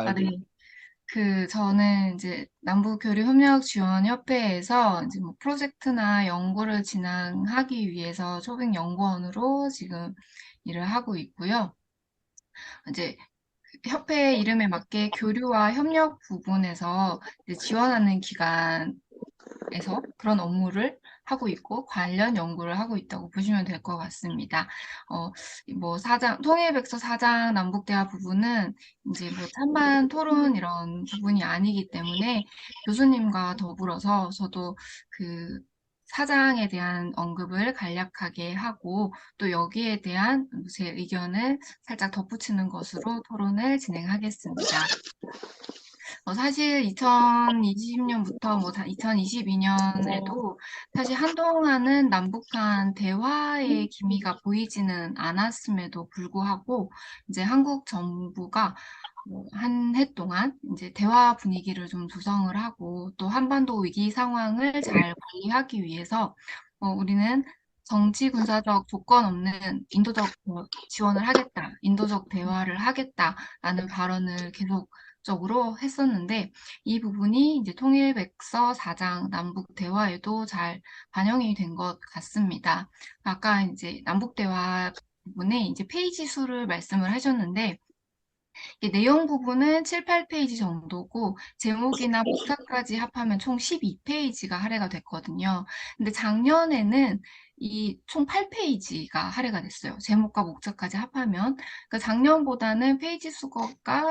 아, 네. 잘, 저는 이제 남북교류협력지원협회에서 이제 뭐 프로젝트나 연구를 진행하기 위해서 초빙연구원으로 지금 일을 하고 있고요. 이제 협회 이름에 맞게 교류와 협력 부분에서 이제 지원하는 기관에서 그런 업무를 하고 있고 관련 연구를 하고 있다고 보시면 될 것 같습니다. 어, 뭐 통일백서 사장 남북대화 부분은 이제 뭐 찬반 토론 이런 부분이 아니기 때문에 교수님과 더불어서 저도 그 사장에 대한 언급을 간략하게 하고 또 여기에 대한 제 의견을 살짝 덧붙이는 것으로 토론을 진행하겠습니다. 사실 2020년부터 뭐 2022년에도 사실 한동안은 남북한 대화의 기미가 보이지는 않았음에도 불구하고 이제 한국 정부가 한 해 동안 이제 대화 분위기를 좀 조성을 하고 또 한반도 위기 상황을 잘 관리하기 위해서 우리는 정치 군사적 조건 없는 인도적 지원을 하겠다, 인도적 대화를 하겠다라는 발언을 계속 적으로 했었는데 이 부분이 이제 통일백서 4장 남북 대화에도 잘 반영이 된 것 같습니다. 아까 이제 남북 대화 부분에 이제 페이지 수를 말씀을 하셨는데 이게 내용 부분은 7, 8페이지 정도고 제목이나 목차까지 합하면 총 12페이지가 할애가 됐거든요. 근데 작년에는 이 총 8페이지가 할애가 됐어요. 제목과 목차까지 합하면. 그러니까 작년보다는 페이지 수가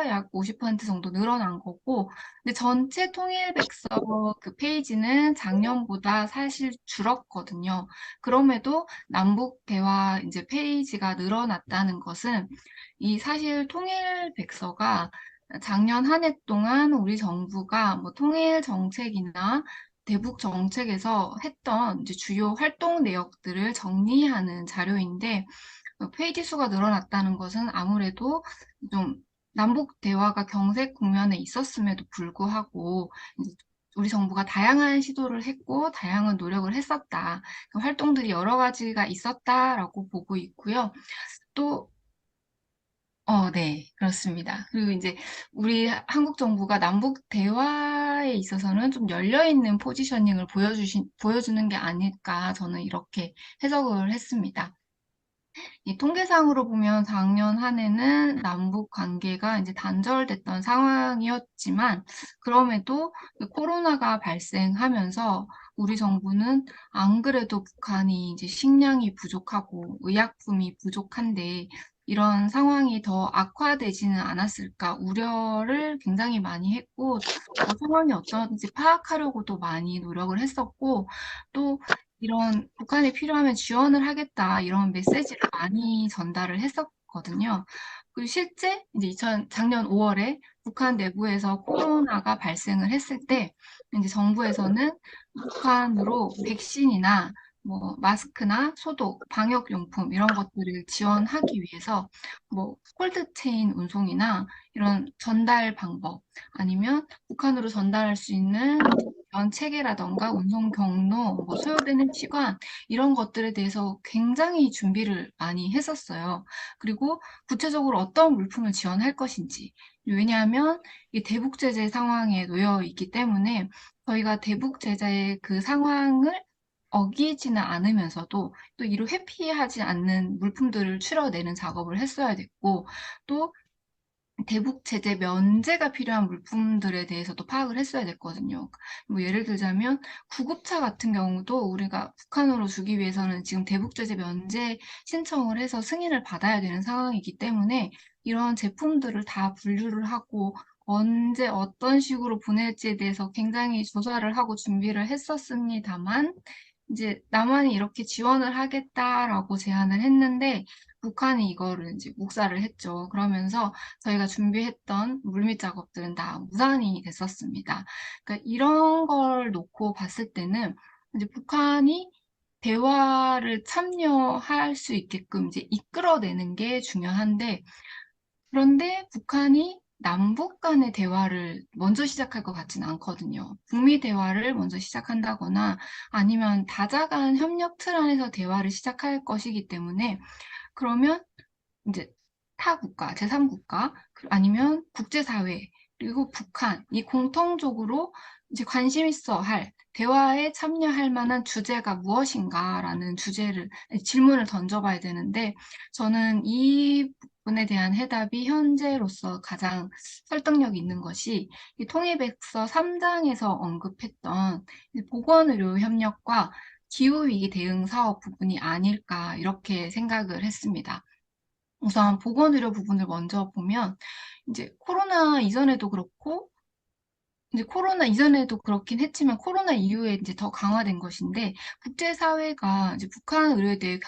약 50% 정도 늘어난 거고, 근데 전체 통일백서 그 페이지는 작년보다 사실 줄었거든요. 그럼에도 남북 대화 이제 페이지가 늘어났다는 것은 이 사실 통일 백서가 작년 한 해 동안 우리 정부가 뭐 통일 정책이나 대북 정책에서 했던 이제 주요 활동 내역들을 정리하는 자료인데 페이지 수가 늘어났다는 것은 아무래도 좀 남북 대화가 경색 국면에 있었음에도 불구하고 이제 우리 정부가 다양한 시도를 했고 다양한 노력을 했었다. 그 활동들이 여러 가지가 있었다라고 보고 있고요. 또 네, 그렇습니다. 그리고 이제 우리 한국 정부가 남북 대화에 있어서는 좀 열려있는 포지셔닝을 보여주는 게 아닐까 저는 이렇게 해석을 했습니다. 이 통계상으로 보면 작년 한 해는 남북 관계가 이제 단절됐던 상황이었지만 그럼에도 그 코로나가 발생하면서 우리 정부는 안 그래도 북한이 이제 식량이 부족하고 의약품이 부족한데 이런 상황이 더 악화되지는 않았을까 우려를 굉장히 많이 했고 상황이 어떤지 파악하려고도 많이 노력을 했었고 또 이런 북한이 필요하면 지원을 하겠다 이런 메시지를 많이 전달을 했었거든요. 그리고 실제 이제 작년 5월에 북한 내부에서 코로나가 발생을 했을 때 이제 정부에서는 북한으로 백신이나 뭐 마스크나 소독, 방역용품 이런 것들을 지원하기 위해서 뭐 콜드체인 운송이나 이런 전달 방법 아니면 북한으로 전달할 수 있는 면 체계라던가 운송 경로, 뭐 소요되는 시간 이런 것들에 대해서 굉장히 준비를 많이 했었어요. 그리고 구체적으로 어떤 물품을 지원할 것인지. 왜냐하면 이 대북 제재 상황에 놓여 있기 때문에 저희가 대북 제재의 그 상황을 어기지는 않으면서도 또 이를 회피하지 않는 물품들을 추려내는 작업을 했어야 됐고 또 대북 제재 면제가 필요한 물품들에 대해서도 파악을 했어야 됐거든요. 뭐 예를 들자면 구급차 같은 경우도 우리가 북한으로 주기 위해서는 지금 대북 제재 면제 신청을 해서 승인을 받아야 되는 상황이기 때문에 이런 제품들을 다 분류를 하고 언제 어떤 식으로 보낼지에 대해서 굉장히 조사를 하고 준비를 했었습니다만 이제 남한이 이렇게 지원을 하겠다라고 제안을 했는데 북한이 이거를 이제 묵살을 했죠. 그러면서 저희가 준비했던 물밑 작업들은 다 무산이 됐었습니다. 그러니까 이런 걸 놓고 봤을 때는 이제 북한이 대화를 참여할 수 있게끔 이제 이끌어내는 게 중요한데 그런데 북한이 남북 간의 대화를 먼저 시작할 것 같지는 않거든요. 북미 대화를 먼저 시작한다거나 아니면 다자간 협력 틀 안에서 대화를 시작할 것이기 때문에 그러면 이제 타 국가, 제3국가, 아니면 국제사회, 그리고 북한이 공통적으로 이제 관심 있어 할, 대화에 참여할 만한 주제가 무엇인가라는 질문을 던져봐야 되는데, 저는 이 부분에 대한 해답이 현재로서 가장 설득력 있는 것이 이 통일백서 3장에서 언급했던 보건의료 협력과 기후위기 대응 사업 부분이 아닐까 이렇게 생각을 했습니다. 우선 보건의료 부분을 먼저 보면 이제 코로나 이전에도 그렇고 이제 코로나 이전에도 그렇긴 했지만 코로나 이후에 이제 더 강화된 것인데 국제사회가 이제 북한 의료에 대해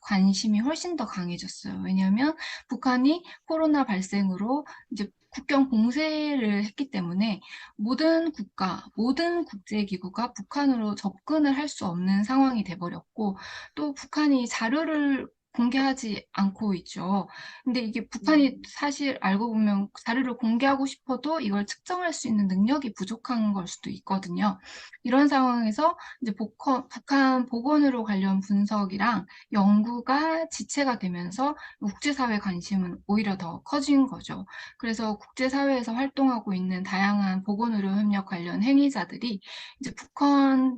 관심이 훨씬 더 강해졌어요. 왜냐하면 북한이 코로나 발생으로 이제 국경 봉쇄를 했기 때문에 모든 국가, 모든 국제기구가 북한으로 접근을 할 수 없는 상황이 돼버렸고 또 북한이 자료를 공개하지 않고 있죠. 근데 이게 북한이 사실 알고 보면 자료를 공개하고 싶어도 이걸 측정할 수 있는 능력이 부족한 걸 수도 있거든요. 이런 상황에서 이제 북한 보건의료 관련 분석이랑 연구가 지체가 되면서 국제사회 관심은 오히려 더 커진 거죠. 그래서 국제사회에서 활동하고 있는 다양한 보건의료 협력 관련 행위자들이 이제 북한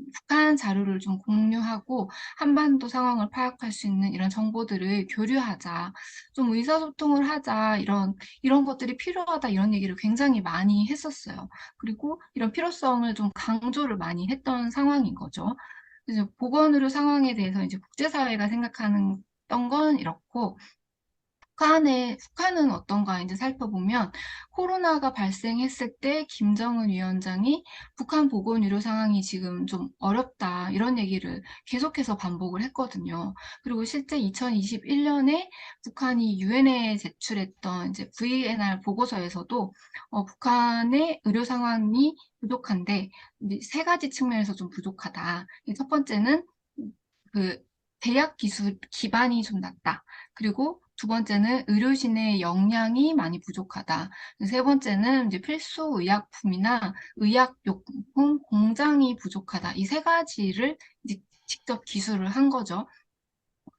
자료를 좀 공유하고 한반도 상황을 파악할 수 있는 이런 정보들을 교류하자. 좀 의사소통을 하자, 이런 것들이 필요하다, 이런 얘기를 굉장히 많이 했었어요. 그리고 이런 필요성을 좀 강조를 많이 했던 상황인 거죠. 그래서 보건의료 상황에 대해서 이제 국제사회가 생각하는 건 이렇고, 북한은 어떤가 이제 살펴보면 코로나가 발생했을 때 김정은 위원장이 북한 보건의료 상황이 지금 좀 어렵다 이런 얘기를 계속해서 반복을 했거든요. 그리고 실제 2021년에 북한이 유엔에 제출했던 이제 VNR 보고서에서도 북한의 의료 상황이 부족한데 이제 세 가지 측면에서 좀 부족하다. 첫 번째는 그 대약 기술 기반이 좀 낮다. 그리고 두 번째는 의료진의 역량이 많이 부족하다. 세 번째는 이제 필수 의약품이나 의약용품 공장이 부족하다. 이 세 가지를 이제 직접 기술을 한 거죠.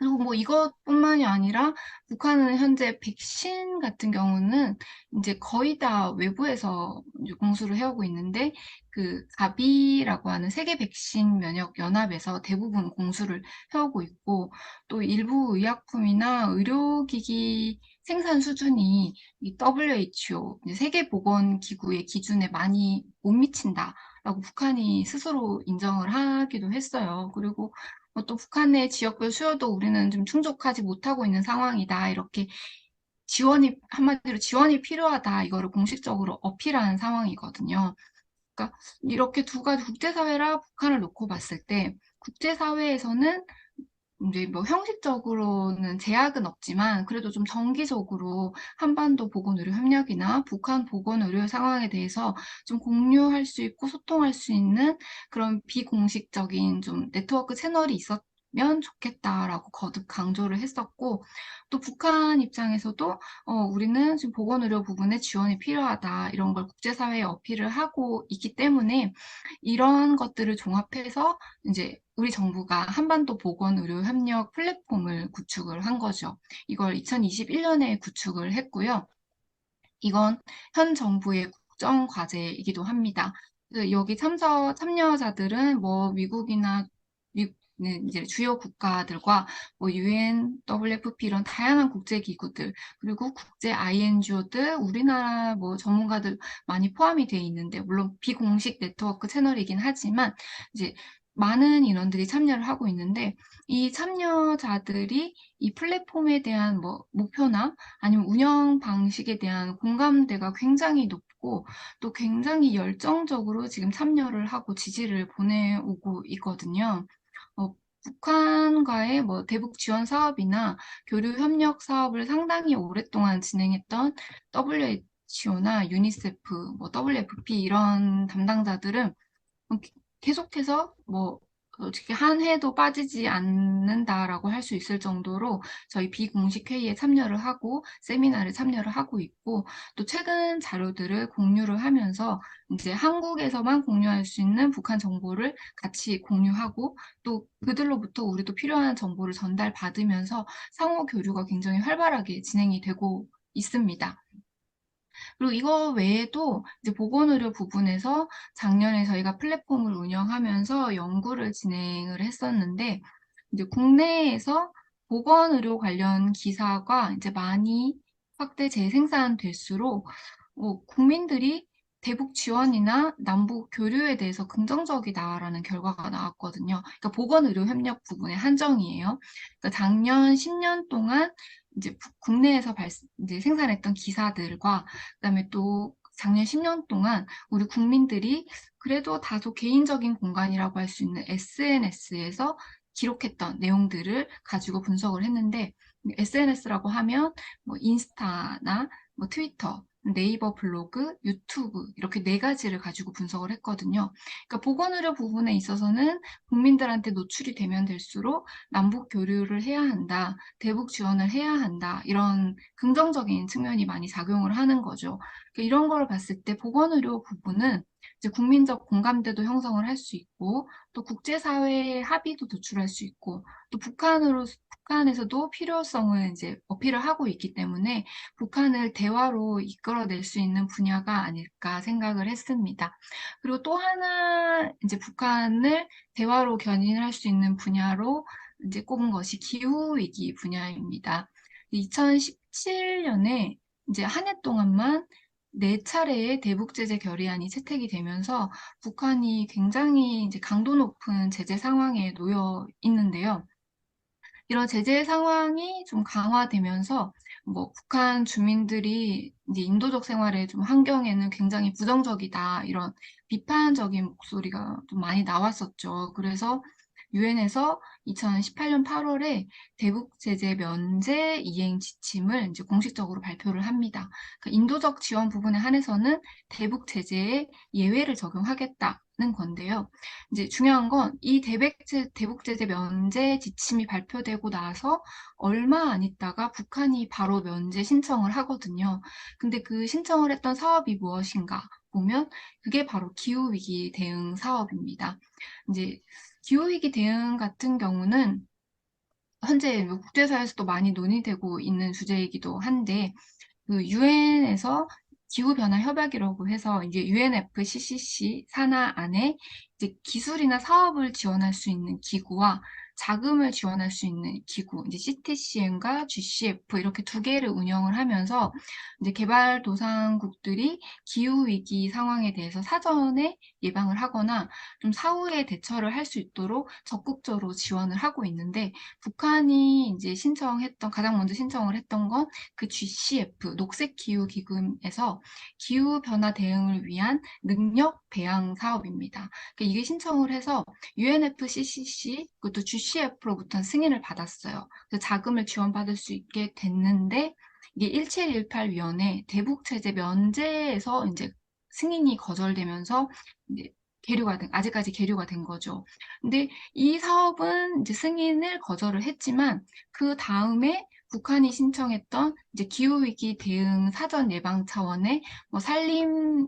그리고 뭐 이것뿐만이 아니라 북한은 현재 백신 같은 경우는 이제 거의 다 외부에서 이제 공수를 해오고 있는데 그 가비라고 하는 세계 백신 면역 연합에서 대부분 공수를 해오고 있고 또 일부 의약품이나 의료기기 생산 수준이 이 WHO 이제 세계보건기구의 기준에 많이 못 미친다라고 북한이 스스로 인정을 하기도 했어요. 그리고 또 북한의 지역별 수요도 우리는 좀 충족하지 못하고 있는 상황이다. 이렇게 한마디로 지원이 필요하다. 이거를 공식적으로 어필한 상황이거든요. 그러니까 이렇게 두 가지 국제사회랑 북한을 놓고 봤을 때 국제사회에서는 이제 뭐 형식적으로는 제약은 없지만 그래도 좀 정기적으로 한반도 보건의료 협력이나 북한 보건의료 상황에 대해서 좀 공유할 수 있고 소통할 수 있는 그런 비공식적인 좀 네트워크 채널이 있었면 좋겠다라고 거듭 강조를 했었고 또 북한 입장에서도 우리는 지금 보건의료 부분에 지원이 필요하다 이런 걸 국제사회에 어필을 하고 있기 때문에 이런 것들을 종합해서 이제 우리 정부가 한반도 보건의료 협력 플랫폼을 구축을 한 거죠. 이걸 2021년에 구축을 했고요. 이건 현 정부의 국정 과제이기도 합니다. 그래서 여기 참여자들은 뭐 미국이나 이제 주요 국가들과 뭐 UN, WFP 이런 다양한 국제기구들 그리고 국제 INGO들 우리나라 뭐 전문가들 많이 포함이 돼 있는데 물론 비공식 네트워크 채널이긴 하지만 이제 많은 인원들이 참여를 하고 있는데 이 참여자들이 이 플랫폼에 대한 뭐 목표나 아니면 운영 방식에 대한 공감대가 굉장히 높고 또 굉장히 열정적으로 지금 참여를 하고 지지를 보내오고 있거든요. 어, 북한과의 뭐 대북 지원 사업이나 교류 협력 사업을 상당히 오랫동안 진행했던 WHO나 유니세프, 뭐 WFP 이런 담당자들은 계속해서 뭐 솔직히 한 해도 빠지지 않는다라고 할 수 있을 정도로 저희 비공식 회의에 참여를 하고 세미나를 참여를 하고 있고, 또 최근 자료들을 공유를 하면서 이제 한국에서만 공유할 수 있는 북한 정보를 같이 공유하고, 또 그들로부터 우리도 필요한 정보를 전달받으면서 상호 교류가 굉장히 활발하게 진행이 되고 있습니다. 그리고 이거 외에도 이제 보건의료 부분에서 작년에 저희가 플랫폼을 운영하면서 연구를 진행을 했었는데, 이제 국내에서 보건의료 관련 기사가 이제 많이 확대 재생산될수록 국민들이 대북 지원이나 남북 교류에 대해서 긍정적이다라는 결과가 나왔거든요. 그러니까 보건의료 협력 부분의 한정이에요. 그러니까 작년 10년 동안 이제 국내에서 이제 생산했던 기사들과, 그다음에 또 작년 10년 동안 우리 국민들이 그래도 다소 개인적인 공간이라고 할 수 있는 SNS에서 기록했던 내용들을 가지고 분석을 했는데, SNS라고 하면 뭐 인스타나 뭐 트위터, 네이버 블로그, 유튜브 이렇게 네 가지를 가지고 분석을 했거든요. 그러니까 보건의료 부분에 있어서는 국민들한테 노출이 되면 될수록 남북 교류를 해야 한다, 대북 지원을 해야 한다, 이런 긍정적인 측면이 많이 작용을 하는 거죠. 그러니까 이런 걸 봤을 때 보건의료 부분은 이제 국민적 공감대도 형성을 할 수 있고, 또 국제사회의 합의도 도출할 수 있고, 또 북한에서도 필요성을 이제 어필을 하고 있기 때문에 북한을 대화로 이끌어낼 수 있는 분야가 아닐까 생각을 했습니다. 그리고 또 하나 이제 북한을 대화로 견인할 수 있는 분야로 이제 꼽은 것이 기후위기 분야입니다. 2017년에 이제 한 해 동안만 네 차례의 대북 제재 결의안이 채택이 되면서 북한이 굉장히 이제 강도 높은 제재 상황에 놓여 있는데요. 이런 제재 상황이 좀 강화되면서 뭐 북한 주민들이 이제 인도적 생활의 좀 환경에는 굉장히 부정적이다, 이런 비판적인 목소리가 좀 많이 나왔었죠. 그래서 유엔에서 2018년 8월에 대북 제재 면제 이행 지침을 이제 공식적으로 발표를 합니다. 그러니까 인도적 지원 부분에 한해서는 대북 제재에 예외를 적용하겠다는 건데요. 이제 중요한 건 이 대북 제재 면제 지침이 발표되고 나서 얼마 안 있다가 북한이 바로 면제 신청을 하거든요. 근데 그 신청을 했던 사업이 무엇인가 보면 그게 바로 기후위기 대응 사업입니다. 이제 기후위기 대응 같은 경우는 현재 국제사회에서도 많이 논의되고 있는 주제이기도 한데, 그 유엔에서 기후변화 협약이라고 해서 이제 UNFCCC 산하 안에 이제 기술이나 사업을 지원할 수 있는 기구와 자금을 지원할 수 있는 기구, 이제 CTCM과 GCF 이렇게 두 개를 운영을 하면서 이제 개발도상국들이 기후위기 상황에 대해서 사전에 예방을 하거나 좀 사후에 대처를 할 수 있도록 적극적으로 지원을 하고 있는데, 북한이 이제 가장 먼저 신청을 했던 건 그 GCF, 녹색기후기금에서 기후변화 대응을 위한 능력 배양 사업입니다. 그러니까 이게 신청을 해서 UNFCCC, 그것도 GCF로부터 승인을 받았어요. 그래서 자금을 지원받을 수 있게 됐는데, 이게 1718위원회 대북제재 면제에서 이제 승인이 거절되면서 이제 아직까지 계류가 된 거죠. 근데 이 사업은 이제 승인을 거절을 했지만, 그 다음에 북한이 신청했던 이제 기후위기 대응 사전 예방 차원의 뭐 산림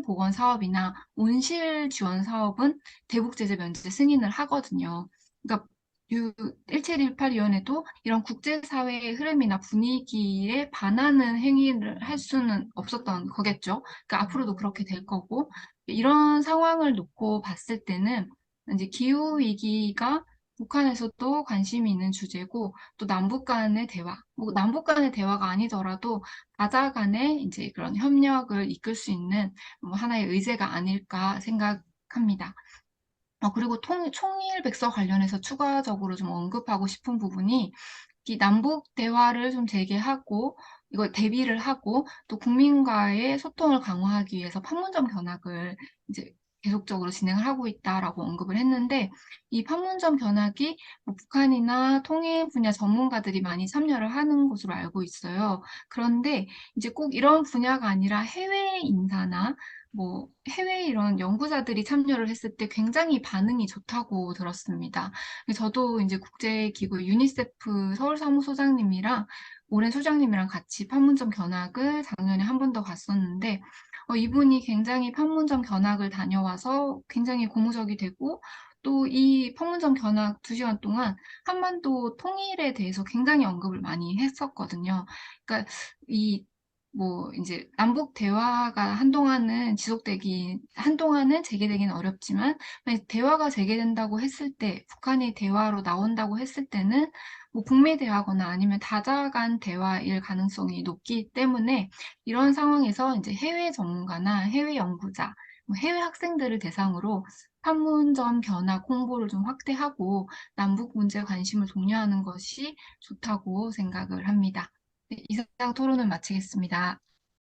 보건 사업이나 온실 지원 사업은 대북 제재 면제 승인을 하거든요. 그러니까 1718위원회도 이런 국제사회의 흐름이나 분위기에 반하는 행위를 할 수는 없었던 거겠죠. 그러니까 앞으로도 그렇게 될 거고, 이런 상황을 놓고 봤을 때는 이제 기후위기가 북한에서도 관심이 있는 주제고, 또 남북 간의 대화, 뭐 남북 간의 대화가 아니더라도 다자 간의 이제 그런 협력을 이끌 수 있는 뭐 하나의 의제가 아닐까 생각합니다. 그리고 총일 백서 관련해서 추가적으로 좀 언급하고 싶은 부분이, 이 남북 대화를 좀 재개하고 이걸 대비를 하고 또 국민과의 소통을 강화하기 위해서 판문점 견학을 이제 계속적으로 진행을 하고 있다라고 언급을 했는데, 이 판문점 견학이 뭐 북한이나 통일 분야 전문가들이 많이 참여를 하는 것으로 알고 있어요. 그런데 이제 꼭 이런 분야가 아니라 해외 인사나 뭐 해외 이런 연구자들이 참여를 했을 때 굉장히 반응이 좋다고 들었습니다. 저도 이제 국제기구 유니세프 서울 사무소장님이랑 오랜 소장님이랑 같이 판문점 견학을 작년에 한 번 더 갔었는데 이분이 굉장히 판문점 견학을 다녀와서 굉장히 고무적이 되고 또 이 판문점 견학 2시간 동안 한반도 통일에 대해서 굉장히 언급을 많이 했었거든요. 그러니까 이 뭐 이제 남북 대화가 한동안은 재개되기는 어렵지만 만약 대화가 재개된다고 했을 때 북한이 대화로 나온다고 했을 때는 뭐 북미 대화거나 아니면 다자간 대화일 가능성이 높기 때문에 이런 상황에서 이제 해외 전문가나 해외 연구자, 뭐 해외 학생들을 대상으로 판문점 견학 홍보를 좀 확대하고 남북 문제 관심을 독려하는 것이 좋다고 생각을 합니다. 네, 이상 토론을 마치겠습니다.